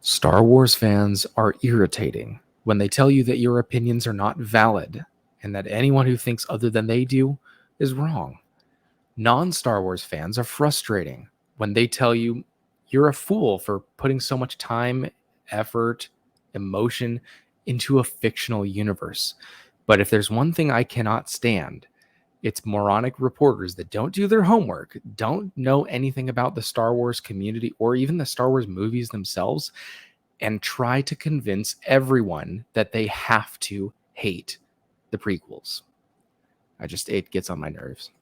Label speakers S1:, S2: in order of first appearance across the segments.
S1: Star Wars fans are irritating when they tell you that your opinions are not valid and that anyone who thinks other than they do is wrong. Non-Star Wars fans are frustrating when they tell you you're a fool for putting so much time, effort, emotion into a fictional universe. But if there's one thing I cannot stand, it's moronic reporters that don't do their homework, don't know anything about the Star Wars community or even the Star Wars movies themselves, and try to convince everyone that they have to hate the prequels. It gets on my nerves.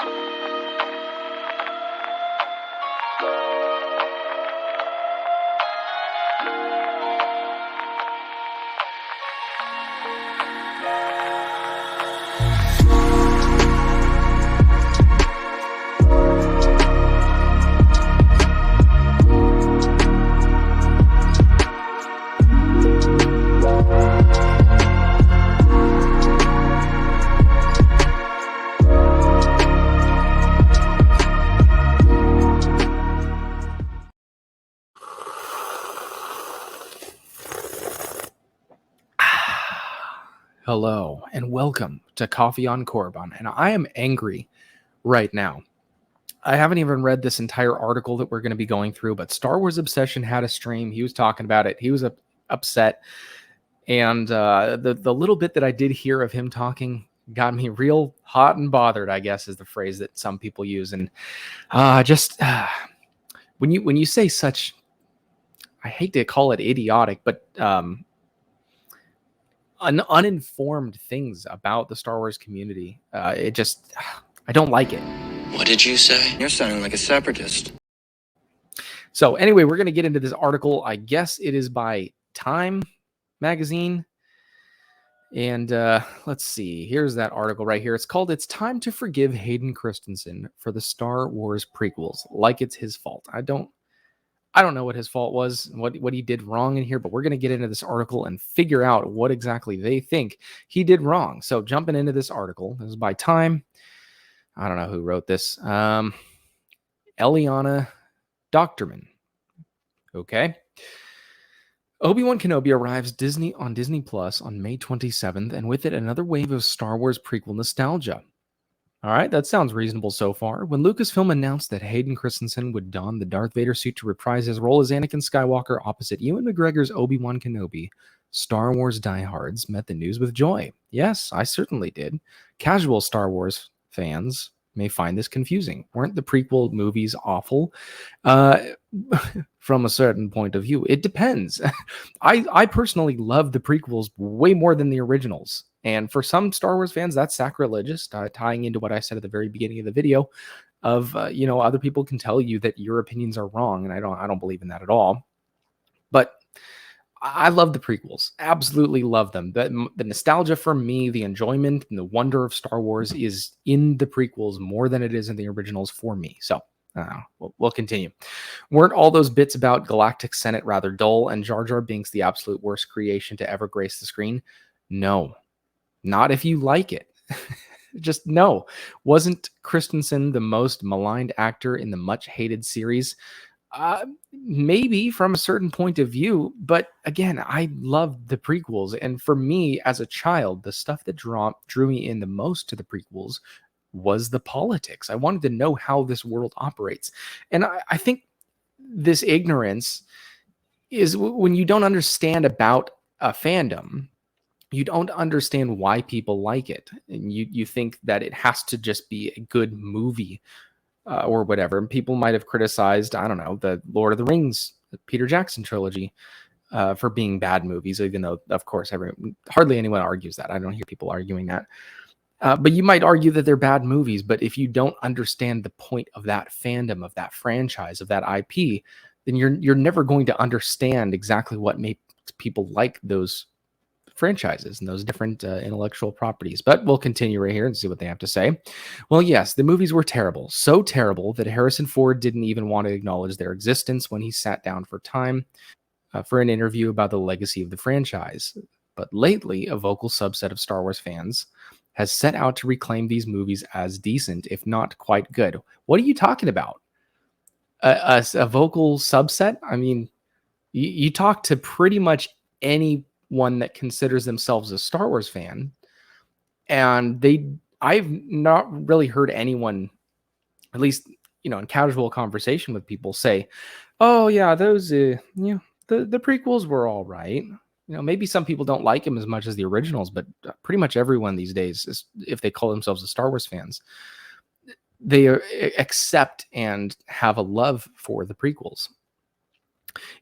S1: Hello and welcome to Coffee on Korriban, and I am angry right now. I haven't even read this entire article that we're going to be going through, but Star Wars Obsession had a stream. He was talking about it. He was upset, and the little bit that I did hear of him talking got me real hot and bothered, I guess is the phrase that some people use. And when you say such, I hate to call it idiotic, but uninformed things about the Star Wars community. I don't like it.
S2: What did you say? You're sounding like a separatist.
S1: So anyway, we're going to get into this article. I guess it is by Time magazine. And let's see. Here's that article right here. It's called "It's Time to Forgive Hayden Christensen for the Star Wars Prequels, Like It's His Fault." I don't know what his fault was, what he did wrong in here, but we're going to get into this article and figure out what exactly they think he did wrong. So jumping into this article, this is by Time. I don't know who wrote this. Eliana Doctorman. Okay. Obi-Wan Kenobi arrives on Disney Plus on May 27th, and with it, another wave of Star Wars prequel nostalgia. All right, that sounds reasonable so far. When Lucasfilm announced that Hayden Christensen would don the Darth Vader suit to reprise his role as Anakin Skywalker opposite Ewan McGregor's Obi-Wan Kenobi, Star Wars diehards met the news with joy. Yes, I certainly did. Casual Star Wars fans may find this confusing. Weren't the prequel movies awful? From a certain point of view, it depends. I personally love the prequels way more than the originals. And for some Star Wars fans, that's sacrilegious, tying into what I said at the very beginning of the video of, other people can tell you that your opinions are wrong. And I don't believe in that at all. But I love the prequels. Absolutely love them. The nostalgia for me, the enjoyment and the wonder of Star Wars is in the prequels more than it is in the originals for me. So we'll continue. Weren't all those bits about Galactic Senate rather dull and Jar Jar Binks the absolute worst creation to ever grace the screen? No. Not if you like it. Just no. Wasn't Christensen the most maligned actor in the much hated series? Maybe from a certain point of view, but again, I loved the prequels. And for me as a child, the stuff that drew me in the most to the prequels was the politics. I wanted to know how this world operates. And I think this ignorance is when you don't understand about a fandom, you don't understand why people like it. And you think that it has to just be a good movie or whatever. And people might have criticized, I don't know, the Lord of the Rings, the Peter Jackson trilogy for being bad movies, even though, of course, hardly anyone argues that. I don't hear people arguing that. But you might argue that they're bad movies. But if you don't understand the point of that fandom, of that franchise, of that IP, then you're never going to understand exactly what makes people like those franchises and those different intellectual properties. But we'll continue right here and see what they have to say. Well, yes, the movies were terrible. So terrible that Harrison Ford didn't even want to acknowledge their existence when he sat down for Time for an interview about the legacy of the franchise. But lately, a vocal subset of Star Wars fans has set out to reclaim these movies as decent, if not quite good. What are you talking about? A vocal subset? I mean, You talk to pretty much anyone that considers themselves a Star Wars fan, and I've not really heard anyone, at least, in casual conversation with people, say, "Oh yeah, those the prequels were all right." Maybe some people don't like them as much as the originals, but pretty much everyone these days, if they call themselves a Star Wars fans, they accept and have a love for the prequels.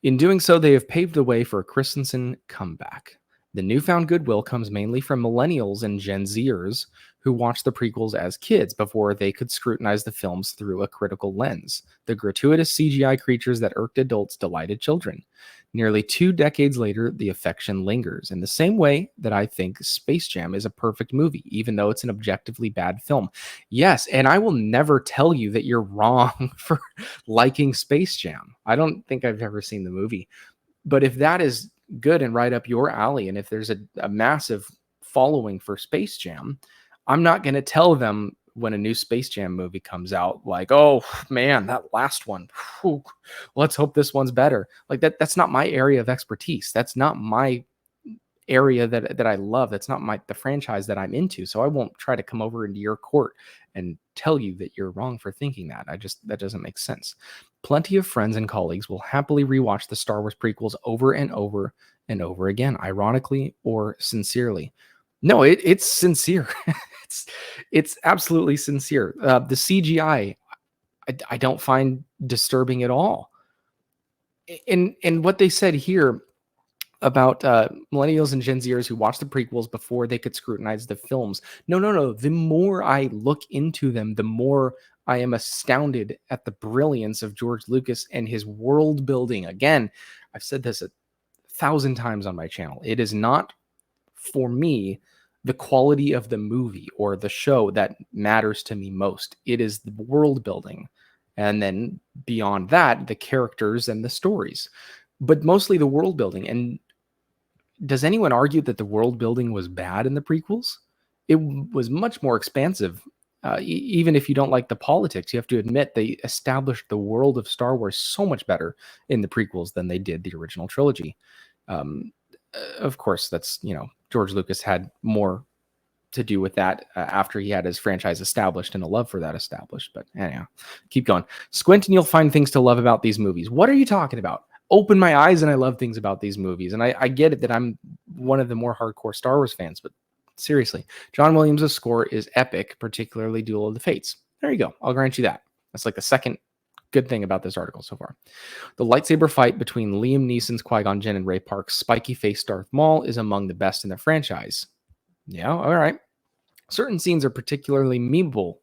S1: In doing so, they have paved the way for a Christensen comeback. The newfound goodwill comes mainly from millennials and Gen Zers who watched the prequels as kids before they could scrutinize the films through a critical lens. The gratuitous CGI creatures that irked adults delighted children. Nearly 2 decades later, the affection lingers, in the same way that I think Space Jam is a perfect movie, even though it's an objectively bad film. Yes, and I will never tell you that you're wrong for liking Space Jam. I don't think I've ever seen the movie. But if that is good and right up your alley, and if there's a massive following for Space Jam, I'm not going to tell them when a new Space Jam movie comes out, like, oh man, that last one, whew, let's hope this one's better. Like that's not my area of expertise. That's not my area that I love. That's not the franchise that I'm into. So I won't try to come over into your court and tell you that you're wrong for thinking that. That doesn't make sense. Plenty of friends and colleagues will happily rewatch the Star Wars prequels over and over and over again, ironically or sincerely. No, it's sincere. it's absolutely sincere. The CGI, I don't find disturbing at all. And what they said here about millennials and Gen Zers who watched the prequels before they could scrutinize the films. No. The more I look into them, the more I am astounded at the brilliance of George Lucas and his world building. Again, I've said this 1,000 times on my channel. It is not, for me, the quality of the movie or the show that matters to me most. It is the world building. And then beyond that, the characters and the stories. But mostly the world building. And does anyone argue that the world building was bad in the prequels? It was much more expansive. Even if you don't like the politics, you have to admit they established the world of Star Wars so much better in the prequels than they did the original trilogy. Of course, that's, George Lucas had more to do with that after he had his franchise established and a love for that established. But anyhow, keep going. Squint and you'll find things to love about these movies. What are you talking about? Open my eyes and I love things about these movies. And I get it that I'm one of the more hardcore Star Wars fans, but seriously, John Williams' score is epic, particularly Duel of the Fates. There you go. I'll grant you that. That's like the second good thing about this article so far. The lightsaber fight between Liam Neeson's Qui-Gon Jinn and Ray Park's spiky-faced Darth Maul is among the best in the franchise. Yeah, all right. Certain scenes are particularly memeable,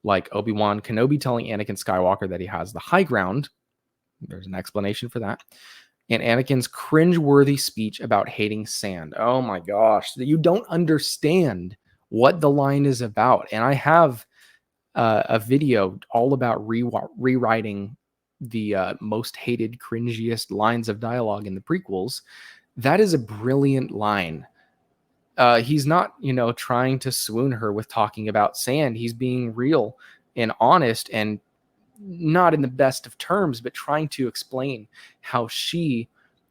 S1: like Obi-Wan Kenobi telling Anakin Skywalker that he has the high ground. There's an explanation for that. And Anakin's cringe-worthy speech about hating sand. Oh my gosh. You don't understand what the line is about. And I have a video all about rewriting the most hated, cringiest lines of dialogue in the prequels. That is a brilliant line. He's not, trying to swoon her with talking about sand. He's being real and honest and not in the best of terms, but trying to explain how she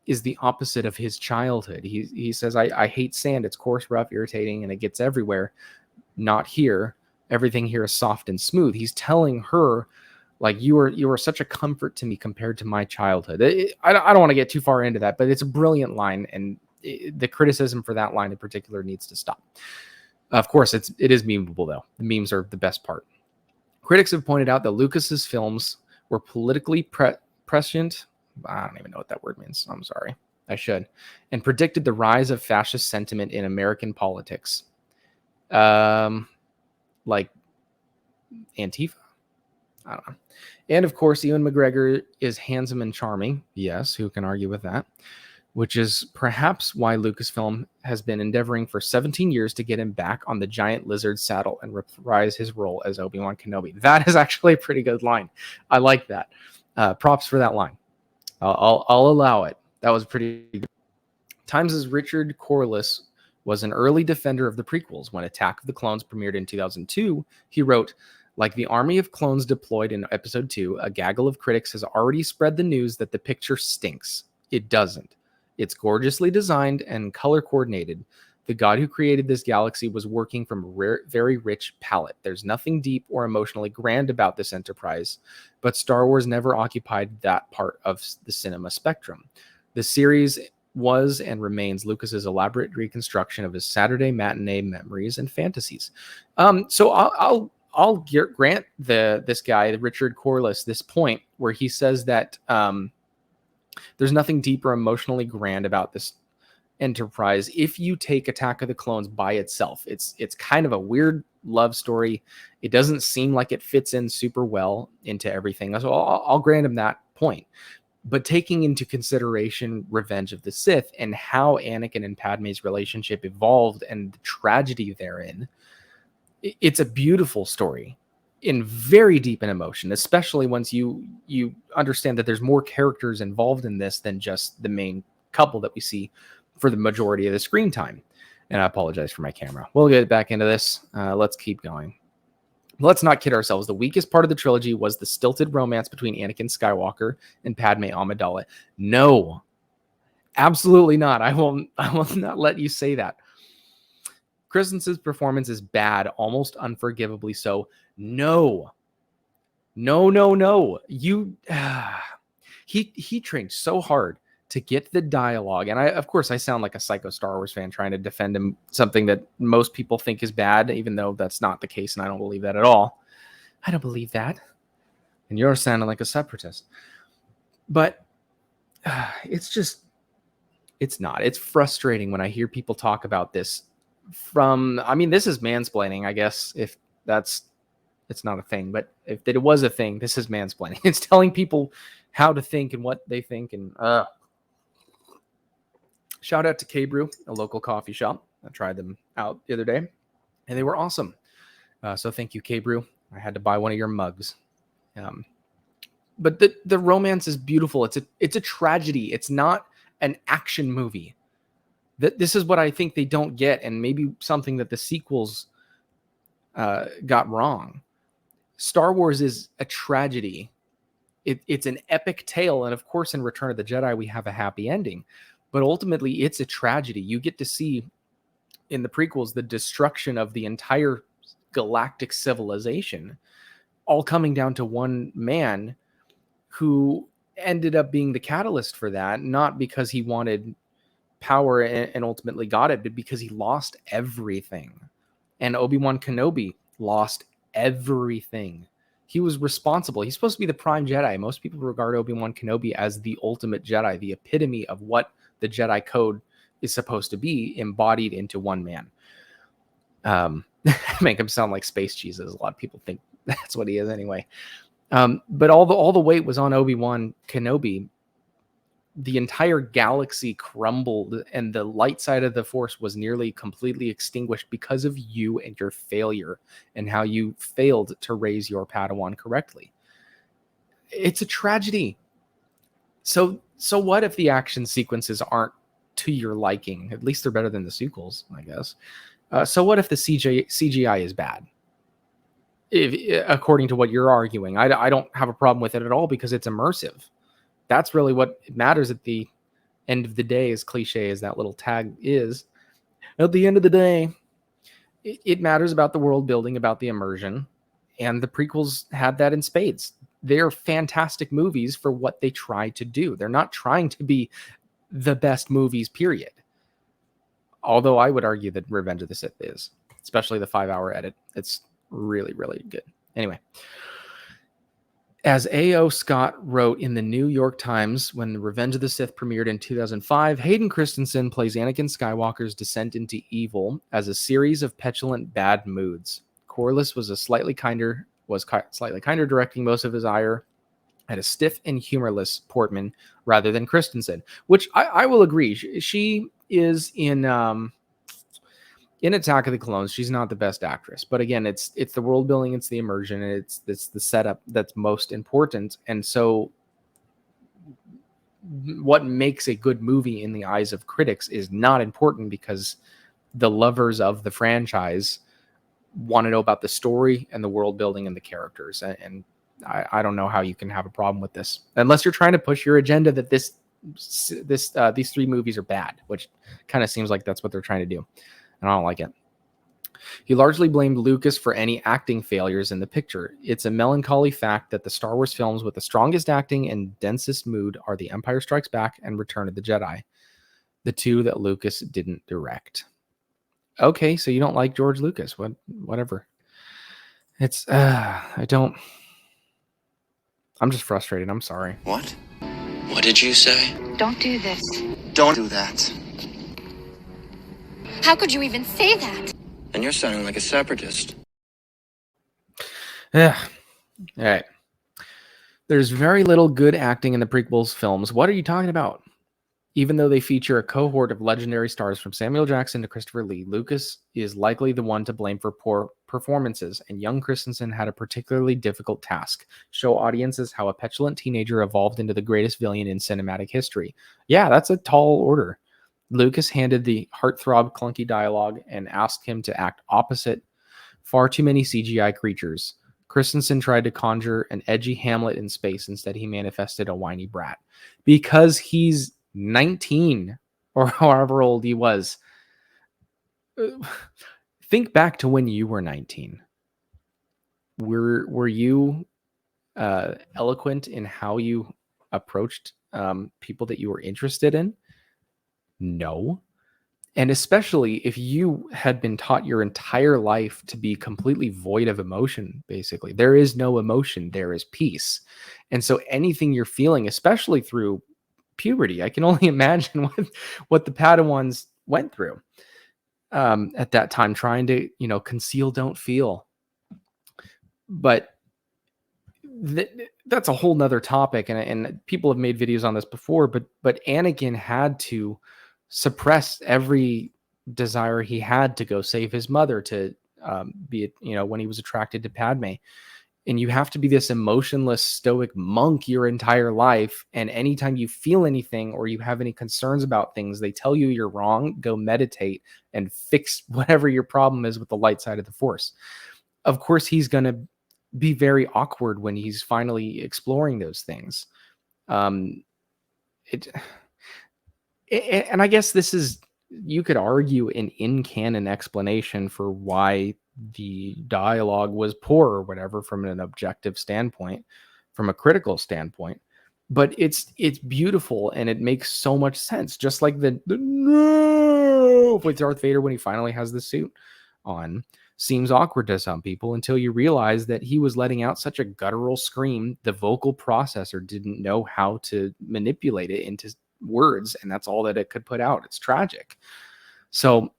S1: is the opposite of his childhood. He says, I hate sand. It's coarse, rough, irritating, and it gets everywhere. Not here. Everything here is soft and smooth. He's telling her, like, you are such a comfort to me compared to my childhood. I don't want to get too far into that, but it's a brilliant line, and the criticism for that line in particular needs to stop. Of course, it is memeable, though. The memes are the best part. Critics have pointed out that Lucas's films were politically prescient. I don't even know what that word means. I'm sorry. I should. And predicted the rise of fascist sentiment in American politics. Like Antifa? I don't know. And of course, Ewan McGregor is handsome and charming. Yes, who can argue with that? Which is perhaps why Lucasfilm has been endeavoring for 17 years to get him back on the giant lizard saddle and reprise his role as Obi-Wan Kenobi. That is actually a pretty good line. I like that. Props for that line. I'll allow it. That was pretty good. Times' Richard Corliss was an early defender of the prequels. When Attack of the Clones premiered in 2002, he wrote, like the army of clones deployed in episode 2, a gaggle of critics has already spread the news that the picture stinks. It doesn't. It's gorgeously designed and color coordinated. The god who created this galaxy was working from a very rich palette. There's nothing deep or emotionally grand about this enterprise, but Star Wars never occupied that part of the cinema spectrum. The series was and remains Lucas's elaborate reconstruction of his Saturday matinee memories and fantasies. So I'll grant this guy, Richard Corliss, this point where he says that there's nothing deep or emotionally grand about this enterprise. If you take Attack of the Clones by itself, it's kind of a weird love story. It doesn't seem like it fits in super well into everything. So I'll grant him that point. But taking into consideration Revenge of the Sith and how Anakin and Padme's relationship evolved and the tragedy therein, it's a beautiful story in very deep in emotion, especially once you understand that there's more characters involved in this than just the main couple that we see for the majority of the screen time. And I apologize for my camera. We'll get back into this. Let's keep going. Let's not kid ourselves. The weakest part of the trilogy was the stilted romance between Anakin Skywalker and Padme Amidala. No, absolutely not. I will not let you say that. Christensen's performance is bad, almost unforgivably so. No. He trained so hard to get the dialogue, and of course I sound like a psycho Star Wars fan trying to defend him, something that most people think is bad, even though that's not the case, and I don't believe that at all. I don't believe that, and you're sounding like a separatist. But it's not. It's frustrating when I hear people talk about this. This is mansplaining, I guess, if it's not a thing, but if it was a thing, this is mansplaining. It's telling people how to think and what they think, and shout out to K-Brew, a local coffee shop. I tried them out the other day, and they were awesome. So thank you, K-Brew. I had to buy one of your mugs. But the romance is beautiful. It's a tragedy. It's not an action movie. This is what I think they don't get, and maybe something that the sequels got wrong. Star Wars is a tragedy. It's an epic tale, and of course in Return of the Jedi we have a happy ending. But ultimately, it's a tragedy. You get to see in the prequels the destruction of the entire galactic civilization, all coming down to one man who ended up being the catalyst for that, not because he wanted power and ultimately got it, but because he lost everything. And Obi-Wan Kenobi lost everything. He was responsible. He's supposed to be the prime Jedi. Most people regard Obi-Wan Kenobi as the ultimate Jedi, the epitome of what the Jedi Code is supposed to be, embodied into one man. Make him sound like space Jesus. A lot of people think that's what he is anyway. But all the weight was on Obi-Wan Kenobi. The entire galaxy crumbled, and the light side of the Force was nearly completely extinguished because of you and your failure and how you failed to raise your Padawan correctly. It's a tragedy. So what if the action sequences aren't to your liking? At least they're better than the sequels, I guess. So what if the CGI is bad? According to what you're arguing, I don't have a problem with it at all because it's immersive. That's really what matters at the end of the day, as cliche as that little tag is. At the end of the day, it matters about the world building, about the immersion, and the prequels had that in spades. They're fantastic movies for what they try to do. They're not trying to be the best movies, period. Although I would argue that Revenge of the Sith is, especially the 5-hour edit. It's really, really good. Anyway, as A.O. Scott wrote in the New York Times when Revenge of the Sith premiered in 2005, Hayden Christensen plays Anakin Skywalker's descent into evil as a series of petulant bad moods. Corliss was slightly kinder, directing most of his ire at a stiff and humorless Portman rather than Christensen, which I will agree. She is in Attack of the Clones. She's not the best actress, but again, it's the world building, it's the immersion, and it's the setup that's most important. And so what makes a good movie in the eyes of critics is not important because the lovers of the franchise want to know about the story and the world building and the characters. And I don't know how you can have a problem with this unless you're trying to push your agenda that this these three movies are bad, which kind of seems like that's what they're trying to do, and I don't like it. He largely blamed Lucas for any acting failures in the picture. It's a melancholy fact that the Star Wars films with the strongest acting and densest mood are The Empire Strikes Back and Return of the Jedi, the two that Lucas didn't direct. Okay, so you don't like George Lucas. Whatever. It's I'm just frustrated. I'm sorry.
S2: What? What did you say?
S3: Don't do this.
S2: Don't do that.
S3: How could you even say that?
S2: And you're sounding like a separatist.
S1: Yeah. All right. There's very little good acting in the prequels films. What are you talking about? Even though they feature a cohort of legendary stars from Samuel Jackson to Christopher Lee, Lucas is likely the one to blame for poor performances, and young Christensen had a particularly difficult task: show audiences how a petulant teenager evolved into the greatest villain in cinematic history. Yeah, that's a tall order. Lucas handed the heartthrob clunky dialogue and asked him to act opposite far too many CGI creatures. Christensen tried to conjure an edgy Hamlet in space. Instead, he manifested a whiny brat. Because he's 19 or however old he was. Think back to when you were 19. Were you eloquent in how you approached people that you were interested in? No. And especially if you had been taught your entire life to be completely void of emotion, basically. There is no emotion, there is peace. And so anything you're feeling, especially through puberty, I can only imagine what the Padawans went through at that time, trying to, conceal, don't feel. But that's a whole nother topic. And people have made videos on this before, but Anakin had to suppress every desire he had to go save his mother, to be, when he was attracted to Padme. And you have to be this emotionless, stoic monk your entire life. And anytime you feel anything or you have any concerns about things, they tell you you're wrong. Go meditate and fix whatever your problem is with the light side of the Force. Of course, he's going to be very awkward when he's finally exploring those things. And I guess this is, you could argue, an in-canon explanation for why the dialogue was poor or whatever from an objective standpoint, from a critical standpoint. But it's beautiful and it makes so much sense. Just like the no with Darth Vader when he finally has the suit on seems awkward to some people until you realize that he was letting out such a guttural scream. The vocal processor didn't know how to manipulate it into words, and that's all that it could put out. It's tragic. So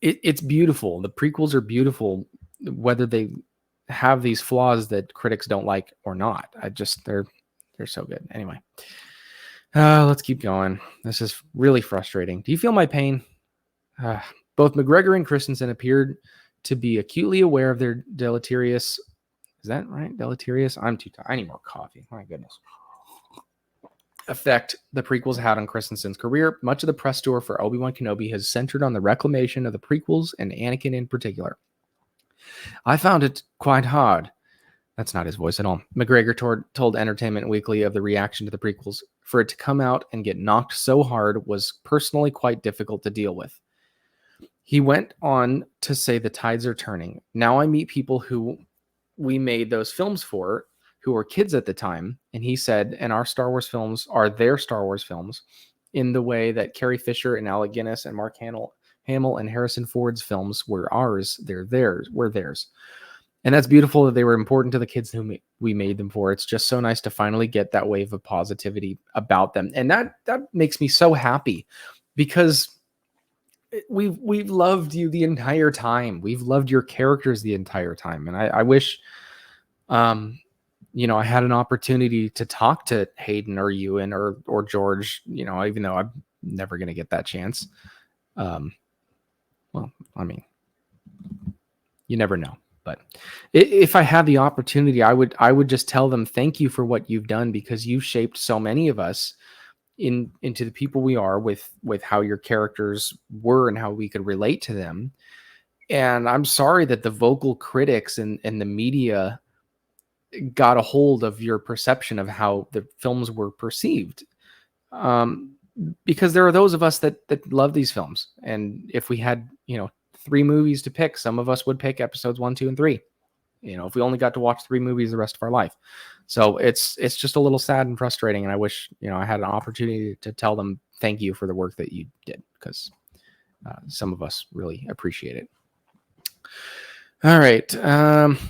S1: it's beautiful. The prequels are beautiful, whether they have these flaws that critics don't like or not. They're so good. Anyway, let's keep going. This is really frustrating. Do you feel my pain? Both McGregor and Christensen appeared to be acutely aware of their deleterious. Is that right? Deleterious? I'm too tired. I need more coffee. My goodness. Effect the prequels had on Christensen's career. Much of the press tour for Obi-Wan Kenobi has centered on the reclamation of the prequels and Anakin in particular. I found it quite hard. That's not his voice at all. McGregor told Entertainment Weekly of the reaction to the prequels. For it to come out and get knocked so hard was personally quite difficult to deal with. He went on to say the tides are turning. Now I meet people who we made those films for, who were kids at the time, and he said, and our Star Wars films are their Star Wars films, in the way that Carrie Fisher and Alec Guinness and Mark Hamill and Harrison Ford's films were ours. They're theirs. We're theirs. And that's beautiful that they were important to the kids who we made them for. It's just so nice to finally get that wave of positivity about them. And that makes me so happy, because we've loved you the entire time. We've loved your characters the entire time. And I wish, I had an opportunity to talk to Hayden or Ewan or George, even though I'm never going to get that chance. Well, I mean, you never know. But if I had the opportunity, I would just tell them thank you for what you've done, because you've shaped so many of us into the people we are with how your characters were and how we could relate to them. And I'm sorry that the vocal critics and the media got a hold of your perception of how the films were perceived. Because there are those of us that love these films, and if we had 3 movies to pick, some of us would pick episodes 1, 2, and 3. If we only got to watch 3 movies the rest of our life. So it's just a little sad and frustrating, and I wish I had an opportunity to tell them thank you for the work that you did, because some of us really appreciate it. All right,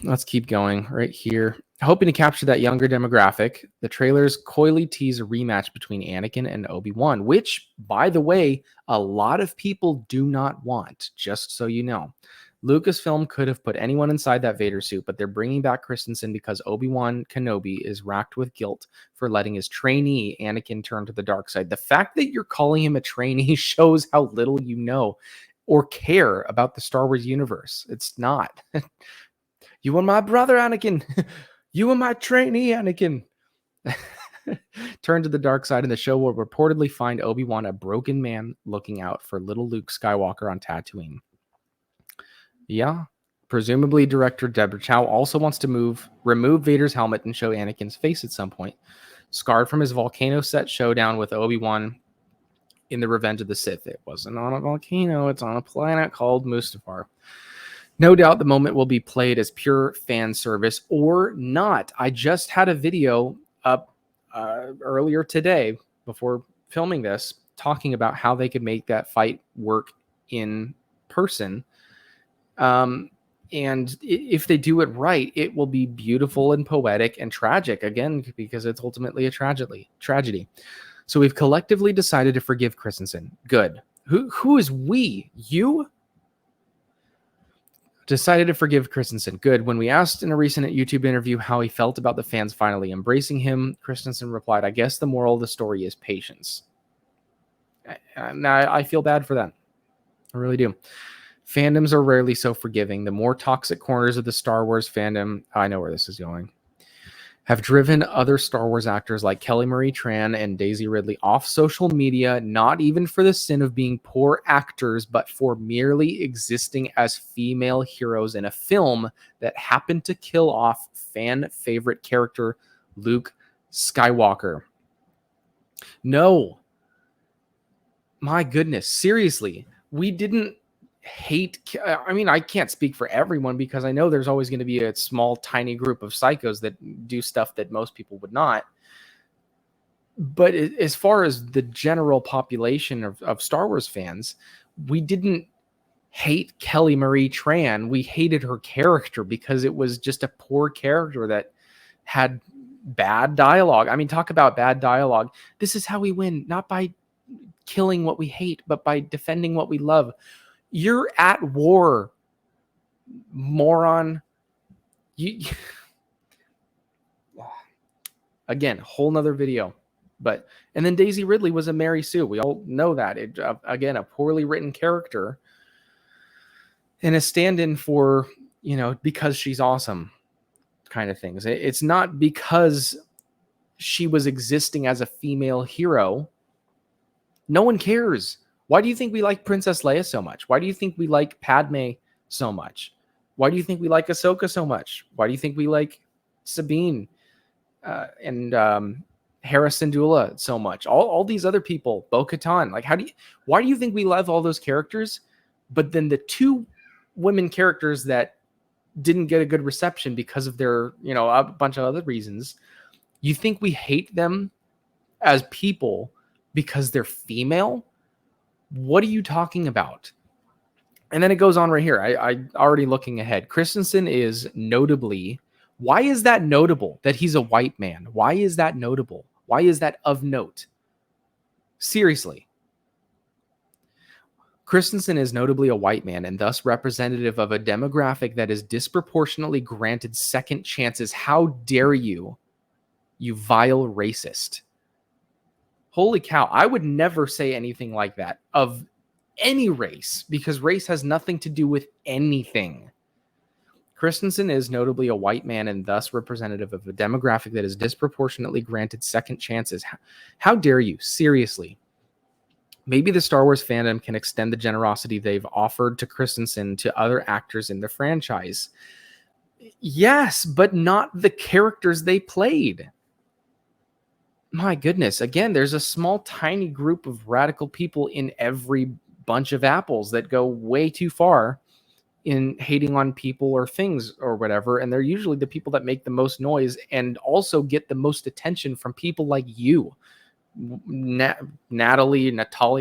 S1: let's keep going right here. Hoping to capture that younger demographic, the trailers coyly tease a rematch between Anakin and Obi-Wan, which, by the way, a lot of people do not want, just so you know. Lucasfilm could have put anyone inside that Vader suit, but they're bringing back Christensen because Obi-Wan Kenobi is racked with guilt for letting his trainee Anakin turn to the dark side. The fact that you're calling him a trainee shows how little you know or care about the Star Wars universe. It's not. You were my brother, Anakin. You were my trainee, Anakin. Turn to the dark side, and the show will reportedly find Obi-Wan a broken man looking out for little Luke Skywalker on Tatooine. Yeah. Presumably, director Deborah Chow also wants to remove Vader's helmet and show Anakin's face at some point, scarred from his volcano set showdown with Obi-Wan in the Revenge of the Sith. It wasn't on a volcano, it's on a planet called Mustafar. No doubt the moment will be played as pure fan service or not. I just had a video up earlier today before filming this talking about how they could make that fight work in person. And if they do it right, it will be beautiful and poetic and tragic, again, because it's ultimately a tragedy. So we've collectively decided to forgive Christensen. Good. Who is we? You? Decided to forgive Christensen. Good. When we asked in a recent YouTube interview how he felt about the fans finally embracing him, Christensen replied, "I guess the moral of the story is patience." I feel bad for them. I really do. Fandoms are rarely so forgiving. The more toxic corners of the Star Wars fandom, I know where this is going, have driven other Star Wars actors like Kelly Marie Tran and Daisy Ridley off social media, not even for the sin of being poor actors, but for merely existing as female heroes in a film that happened to kill off fan favorite character Luke Skywalker. No. My goodness, seriously, we didn't hate. I mean, I can't speak for everyone because I know there's always going to be a small, tiny group of psychos that do stuff that most people would not. But as far as the general population of Star Wars fans, we didn't hate Kelly Marie Tran. We hated her character because it was just a poor character that had bad dialogue. I mean, talk about bad dialogue. This is how we win, not by killing what we hate, but by defending what we love. You're at war, moron. Again, whole nother video. And then Daisy Ridley was a Mary Sue. We all know that. Again, a poorly written character and a stand-in for, because she's awesome kind of things. It's not because she was existing as a female hero. No one cares. Why do you think we like Princess Leia so much? Why do you think we like Padme so much? Why do you think we like Ahsoka so much? Why do you think we like Sabine and Hera Syndulla so much? All these other people, Bo-Katan. Like, why do you think we love all those characters? But then the 2 women characters that didn't get a good reception because of their, a bunch of other reasons, you think we hate them as people because they're female? What are you talking about? And then it goes on right here. I already looking ahead. Christensen is notably, why is that notable that he's a white man? Why is that notable? Why is that of note? Seriously. Christensen is notably a white man and thus representative of a demographic that is disproportionately granted second chances. How dare you, you vile racist? Holy cow, I would never say anything like that of any race because race has nothing to do with anything. Christensen is notably a white man and thus representative of a demographic that is disproportionately granted second chances. How dare you? Seriously. Maybe the Star Wars fandom can extend the generosity they've offered to Christensen to other actors in the franchise. Yes, but not the characters they played. my goodness, again, there's a small, tiny group of radical people in every bunch of apples that go way too far in hating on people or things or whatever. And they're usually the people that make the most noise and also get the most attention from people like you, Natalia,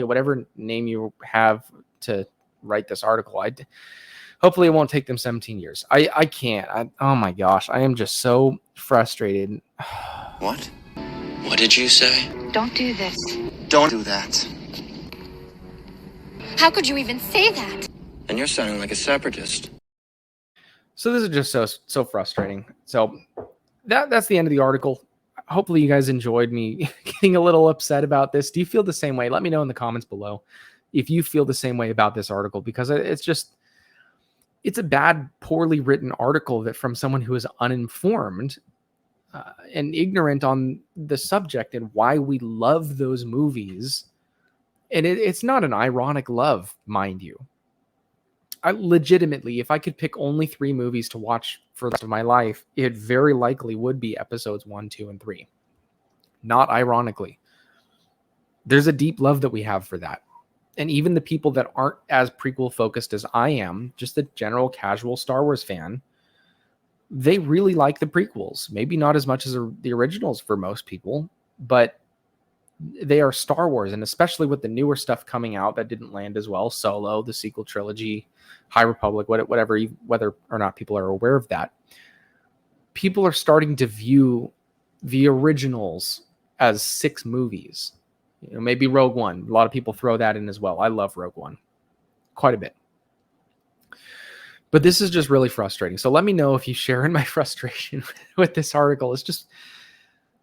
S1: whatever name you have to write this article. Hopefully it won't take them 17 years. I can't. Oh my gosh, I am just so frustrated.
S2: What? What did you say?
S3: Don't do this.
S2: Don't do that.
S3: How could you even say that?
S2: And you're sounding like a separatist.
S1: So this is just so frustrating. So that's the end of the article. Hopefully you guys enjoyed me getting a little upset about this. Do you feel the same way? Let me know in the comments below if you feel the same way about this article, because it's a bad, poorly written article that from someone who is uninformed and ignorant on the subject and why we love those movies. And it's not an ironic love, mind you. I legitimately, if I could pick only 3 movies to watch for the rest of my life, it very likely would be episodes 1, 2, and 3. Not ironically. There's a deep love that we have for that. And even the people that aren't as prequel focused as I am, just a general casual Star Wars fan, they really like the prequels. Maybe not as much as the originals for most people, but they are Star Wars. And especially with the newer stuff coming out that didn't land as well, Solo, the sequel trilogy, High Republic, whatever, whether or not people are aware of that, people are starting to view the originals as 6 movies. Maybe Rogue One. A lot of people throw that in as well. I love Rogue One quite a bit. But this is just really frustrating. So let me know if you share in my frustration with this article. It's just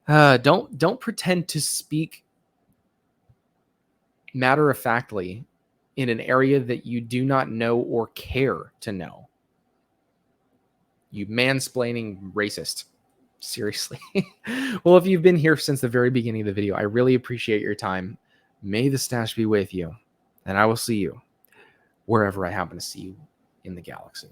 S1: don't pretend to speak matter-of-factly in an area that you do not know or care to know. You mansplaining racist. Seriously. Well, if you've been here since the very beginning of the video, I really appreciate your time. May the stash be with you, and I will see you wherever I happen to see you in the galaxy.